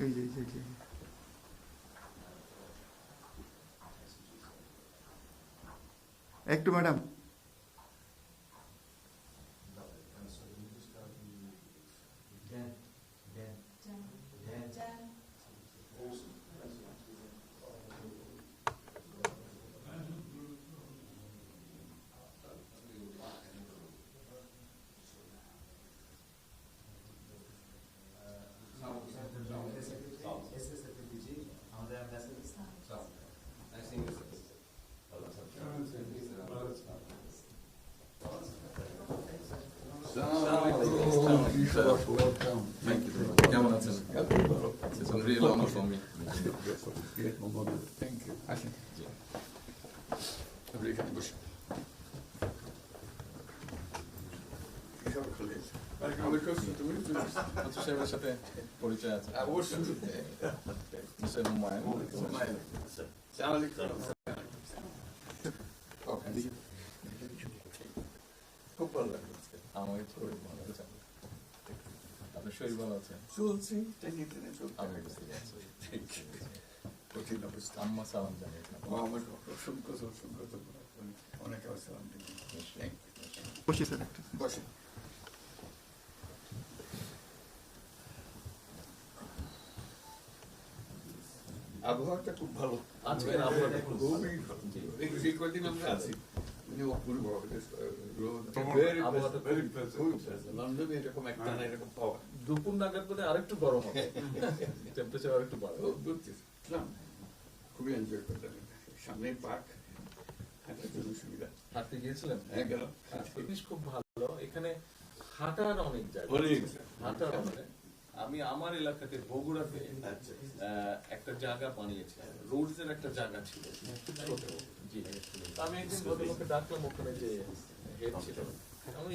এই যে এই যে এই যে। একটু ম্যাডাম Thank you. কেমন আছেন? It's a real honor for me. Thank you. আসেন। আপনি এখানে বসুন। আচ্ছা সাহেবের সাথে পরিচয় আছে। অবশ্যই। মিস্টার হুমায়ুন। খুব ভালো লাগলো আজকে। আমাকে শরীর ভালো আছে। আপনার শরীর ভালো আছে? চলছি, টেনে টেনে চলছি। আমি বুঝতে পারছি। কঠিন অবস্থা। আম্মা সালাম জানিয়েছেন। আমার অসংখ্য অনেক সালাম দিন। বসি স্যার একটু। বসেন। আবহাওয়াটা খুব ভালো। আজকের আবহাওয়াটা খুব ভালো। খুবই ভালো। এই কদিন আমরা আছি মানে অপূর্ব লন্ডনে এরকম একটা না এরকম পাওয়া দুপুর নাগাদ বোধ আরেকটু গরম হবে, টেম্পারেচার আরেকটু বাড়বে। খুবই এনজয় করলাম। সামনে পার্ক, হাঁটার জন্য সুবিধা। হাঁটতে গিয়েছিলেন? হ্যাঁ গেলাম। জিনিস খুব ভালো, এখানে হাঁটার অনেক জায়গা, হাঁটার অনেক। আমি আমার এলাকাতে বগুড়াতে একটা জায়গা বানিয়েছি, রোডস এর একটা জায়গা ছিল খুব ছোট। জি, আমি একদিন ভদ্রলোককে ডাকলাম, ওখানে যে হেড ছিল, আমি